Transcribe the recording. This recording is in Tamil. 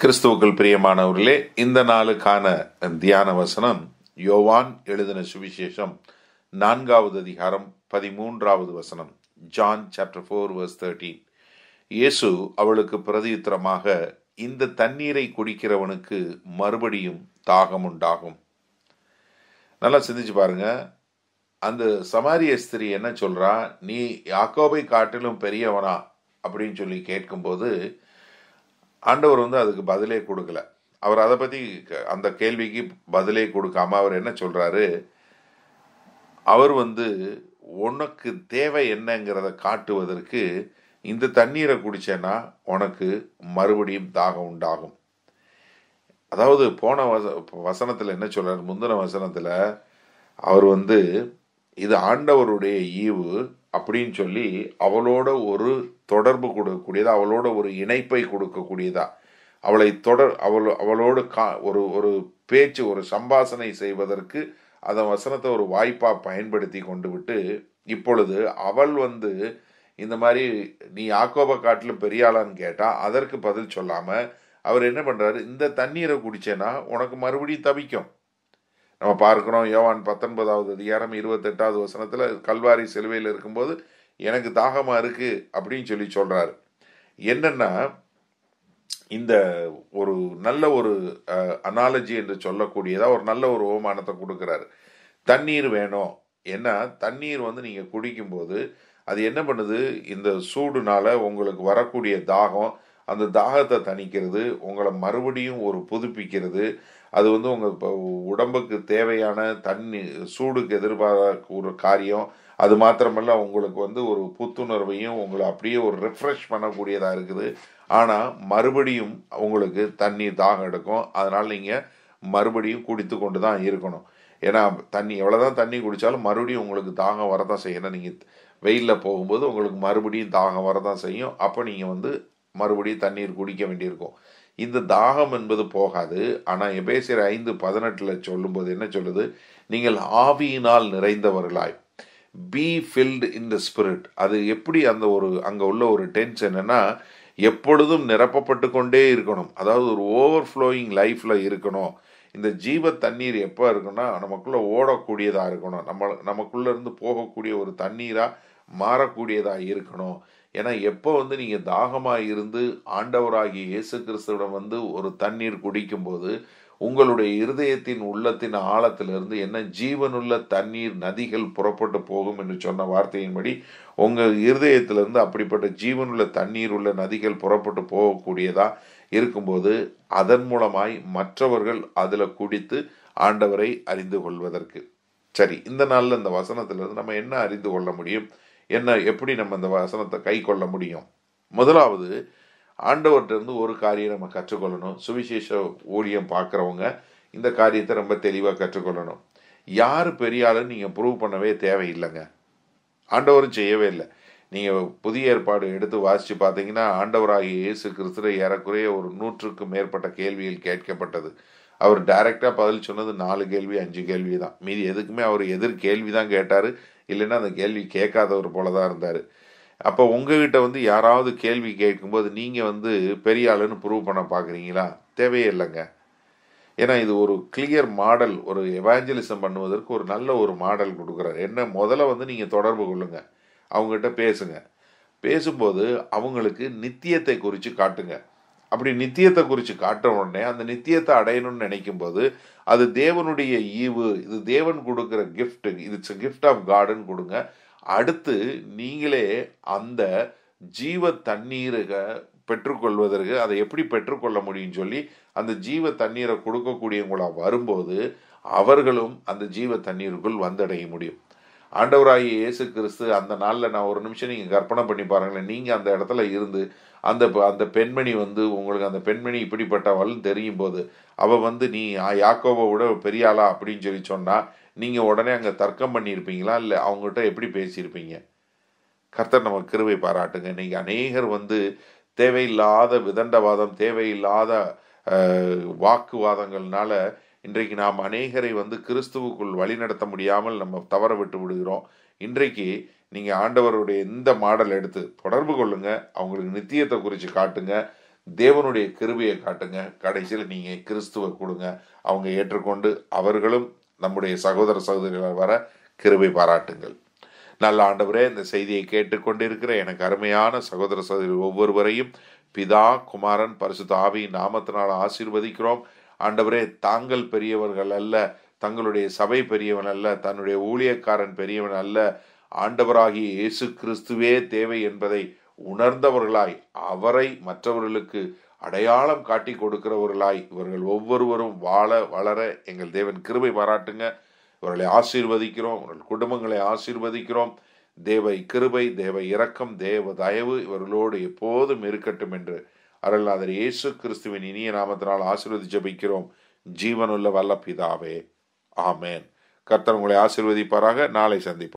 கிறிஸ்துவுக்குள் பிரியமானவர்களே, இந்த நாளுக்கான தியான வசனம் யோவான் எழுதின சுவிசேஷம் 4வது அதிகாரம் 13வது வசனம். John chapter 4 verse 13. இயேசு அவளுக்கு பிரதியுத்தரமாக, இந்த தண்ணீரை குடிக்கிறவனுக்கு மறுபடியும் தாகம் உண்டாகும். நல்லா சிந்திச்சு பாருங்க. அந்த சமாரிய ஸ்திரீ என்ன சொல்றா, நீ யாக்கோபை காட்டிலும் பெரியவனா அப்படின்னு சொல்லி கேட்கும்போது ஆண்டவர் அதுக்கு பதிலே கொடுக்கல. அவர் அதை பற்றி அந்த கேள்விக்கு பதிலே கொடுக்காம அவர் என்ன சொல்றாரு, அவர் உனக்கு தேவை என்னங்கிறத காட்டுவதற்கு இந்த தண்ணீரை குடிச்சேன்னா உனக்கு மறுபடியும் தாகம் உண்டாகும். அதாவது போன வசனத்தில் என்ன சொல்றாரு, முந்தின வசனத்தில் அவர் இது ஆண்டவருடைய ஈவு அப்படின்னு சொல்லி அவளோட ஒரு தொடர்பு கொடுக்கக்கூடியதா, அவளோட ஒரு இணைப்பை கொடுக்கக்கூடியதா, அவளை அவளோடு ஒரு பேச்சு, ஒரு சம்பாஷணை செய்வதற்கு அந்த வசனத்தை ஒரு வாய்ப்பா பயன்படுத்தி கொண்டு விட்டு, இப்பொழுது அவள் இந்த மாதிரி நீ யாக்கோபை காட்டிலும் பெரிய ஆளான்னு கேட்டா அதற்கு பதில் சொல்லாம அவர் என்ன பண்றாரு, இந்த தண்ணீரை குடிச்சேன்னா உனக்கு மறுபடியும் தவிக்கும். நம்ம பார்க்கிறோம், யோவான் 19வது அதிகாரம் 28வது வசனத்துல கல்வாரி சிலுவையில் இருக்கும்போது எனக்கு தாகமா இருக்கு அப்படின்னு சொல்லி சொல்றாரு. என்னன்னா, இந்த ஒரு நல்ல ஒரு அனாலஜி என்று சொல்லக்கூடியதா ஒரு நல்ல ஒரு ஓமானத்தை கொடுக்கிறாரு. தண்ணீர் வேணும். ஏன்னா தண்ணீர் நீங்க குடிக்கும்போது அது என்ன பண்ணுது, இந்த சூடுனால உங்களுக்கு வரக்கூடிய தாகம், அந்த தாகத்தை தணிக்கிறது, உங்களை மறுபடியும் ஒரு புதுப்பிக்கிறது. அது உங்கள் உடம்புக்கு தேவையான தண்ணி, சூடுக்கு எதிர்பார்க்க ஒரு காரியம். அது மாத்திரமல்ல, உங்களுக்கு ஒரு புத்துணர்வையும் உங்களை அப்படியே ஒரு ரெஃப்ரெஷ் பண்ணக்கூடியதாக இருக்குது. ஆனால் மறுபடியும் உங்களுக்கு தண்ணீர் தாகம் எடுக்கும். அதனால் நீங்கள் மறுபடியும் குடித்து கொண்டு தான் இருக்கணும். ஏன்னா எவ்வளோதான் தண்ணி குடித்தாலும் மறுபடியும் உங்களுக்கு தாகம் வரதான் செய்யும். ஏன்னா நீங்கள் வெயிலில் போகும்போது உங்களுக்கு மறுபடியும் தாகம் வரதான் செய்யும். அப்போ நீங்கள் மறுபடியும் தண்ணீர் குடிக்க வேண்டியிருக்கும். இந்த தாகம் என்பது போகாது. ஆனால் எபேசியர் 5:18 சொல்லும்போது என்ன சொல்லுது, நீங்கள் ஆவியினால் நிறைந்தவர்களாய், be filled in the spirit. அது எப்படி அங்கே உள்ள ஒரு டென்ஸ் என்னன்னா, எப்பொழுதும் நிரப்பப்பட்டு கொண்டே இருக்கணும். அதாவது ஒரு ஓவர்ஃப்ளோயிங் லைஃப்பில் இருக்கணும். இந்த ஜீவ தண்ணீர் எப்போ இருக்குன்னா நமக்குள்ளே ஓடக்கூடியதாக இருக்கணும். நமக்குள்ளே இருந்து போகக்கூடிய ஒரு தண்ணீராக மாறக்கூடியதாக இருக்கணும். ஏன்னா எப்போ நீங்கள் தாகமாக இருந்து ஆண்டவராகிய இயேசு கிறிஸ்துவிடம் ஒரு தண்ணீர் குடிக்கும்போது உங்களுடைய இருதயத்தின் உள்ளத்தின் ஆழத்திலிருந்து என்ன ஜீவனுள்ள தண்ணீர் நதிகள் புறப்பட்டு போகும் என்று சொன்ன வார்த்தையின்படி உங்கள் இருதயத்திலிருந்து அப்படிப்பட்ட ஜீவனுள்ள தண்ணீர் உள்ள நதிகள் புறப்பட்டு போகக்கூடியதா இருக்கும்போது அதன் மூலமாய் மற்றவர்கள் அதில் குடித்து ஆண்டவரை அறிந்து கொள்வதற்கு. சரி, இந்த நாளில் இந்த வசனத்திலிருந்து நம்ம என்ன அறிந்து கொள்ள முடியும், எப்படி நம்ம இந்த வசனத்தை கை கொள்ள முடியும்? முதலாவது, ஆண்டவர்கிட்ட ஒரு காரியம் நம்ம கற்றுக்கொள்ளணும். சுவிசேஷ ஊழியம் பார்க்குறவங்க இந்த காரியத்தை ரொம்ப தெளிவாக கற்றுக்கொள்ளணும். யார் பெரிய ஆளுன்னு நீங்கள் ப்ரூவ் பண்ணவே தேவையில்லைங்க. ஆண்டவரும் செய்யவே இல்லை. நீங்கள் புதிய ஏற்பாடு எடுத்து வாசித்து பார்த்தீங்கன்னா, ஆண்டவராகிய இயேசு கிறிஸ்து ஏறக்குறைய ஒரு 100க்கும் மேற்பட்ட கேள்விகள் கேட்கப்பட்டது. அவர் டைரெக்டாக பதில் சொன்னது 4 கேள்வி 5 கேள்வி தான். மீதி எதுக்குமே அவர் எதிர் கேள்வி தான் கேட்டார். இல்லைன்னா அந்த கேள்வி கேட்காதவர் போல தான் இருந்தார். அப்போ உங்ககிட்ட யாராவது கேள்வி கேட்கும்போது நீங்கள் பெரிய ஆளுன்னு ப்ரூவ் பண்ண பார்க்குறீங்களா? தேவையே இல்லைங்க. ஏன்னா இது ஒரு கிளியர் மாடல், ஒரு எவாஞ்சலிசம் பண்ணுவதற்கு ஒரு நல்ல ஒரு மாடல் கொடுக்குறாரு. என்ன, முதல்ல நீங்கள் தொடர்பு கொள்ளுங்க, அவங்ககிட்ட பேசுங்க. பேசும்போது அவங்களுக்கு நித்தியத்தை குறித்து காட்டுங்க. அப்படி நித்தியத்தை குறித்து காட்ட உடனே அந்த நித்தியத்தை அடையணும்னு நினைக்கும் போது அது தேவனுடைய ஈவு, இது தேவன் கொடுக்குற gift, it's a gift of Godன்னு கொடுங்க. அடுத்து நீங்களே அந்த ஜீவ தண்ணீரை பெற்றுக்கொள்வதற்கு அதை எப்படி பெற்றுக்கொள்ள முடியும்னு சொல்லி அந்த ஜீவ தண்ணீரை கொடுக்கக்கூடியவங்களா வரும்போது அவர்களும் அந்த ஜீவ தண்ணீருக்குள் வந்தடைய முடியும். ஆண்டவராகிய இயேசு கிறிஸ்து அந்த நாளில், நான் ஒரு நிமிஷம் நீங்கள் கற்பனை பண்ணி பாருங்களேன், நீங்கள் அந்த இடத்துல இருந்து அந்த பெண்மணி உங்களுக்கு அந்த பெண்மணி இப்படிப்பட்டவள்னு தெரியும் போது அவள் நீ யாக்கோபை விட பெரிய ஆளா அப்படின்னு சொல்லி சொன்னால் நீங்கள் உடனே அங்கே தர்க்கம் பண்ணியிருப்பீங்களா? இல்லை அவங்ககிட்ட எப்படி பேசியிருப்பீங்க? கர்த்தர் நமக்கு கிருபை பாராட்டுங்க. இன்னைக்கு அநேகர் தேவையில்லாத விதண்டவாதம், தேவையில்லாத வாக்குவாதங்கள்னால இன்றைக்கு நாம் அநேகரை கிறிஸ்துவுக்குள் வழிநடத்த முடியாமல் நம்ம தவற விட்டு விடுகிறோம். இன்றைக்கு நீங்கள் ஆண்டவருடைய இந்த மாடல் எடுத்து தொடர்பு கொள்ளுங்க, அவங்களுக்கு நித்தியத்தை குறித்து காட்டுங்க, தேவனுடைய கிருபையை காட்டுங்க. கடைசியில் நீங்கள் கிறிஸ்துவை கொடுங்க. அவங்க ஏற்றுக்கொண்டு அவர்களும் நம்முடைய சகோதர சகோதரிகள் வர கிருபை பாராட்டுங்கள். நல்ல ஆண்டவரே, இந்த செய்தியை கேட்டுக்கொண்டிருக்கிற எனக்கு அருமையான சகோதர சகோதரி ஒவ்வொருவரையும் பிதா, குமாரன், பரிசுத்த ஆவியின் நாமத்தினால் ஆசீர்வதிக்கிறோம். ஆண்டவரே, தாங்கள் பெரியவர்கள் அல்ல, தங்களுடைய சபை பெரியவன் அல்ல, தன்னுடைய ஊழியக்காரன் பெரியவன் அல்ல, ஆண்டவராகிய இயேசு கிறிஸ்துவே தேவை என்பதை உணர்ந்தவர்களாய், அவரை மற்றவர்களுக்கு அடையாளம் காட்டி கொடுக்கிறவர்களாய் இவர்கள் ஒவ்வொருவரும் வாழ வளர எங்கள் தேவன் கிருபை பாராட்டுங்க. இவர்களை ஆசீர்வதிக்கிறோம், இவர்கள் குடும்பங்களை ஆசீர்வதிக்கிறோம். தேவ கிருபை, தேவ இரக்கம், தேவ தயவு இவர்களோடு எப்போதும் இருக்கட்டும் என்று அருள்நாதர் இயேசு கிறிஸ்துவின் இனிய நாமத்தினால் ஆசீர்வதி ஜெபிக்கிறோம் ஜீவனுள்ள வல்ல பிதாவே, ஆமேன். கர்த்தர் உங்களை ஆசீர்வதிப்பாராக. நாளை சந்திப்போம்.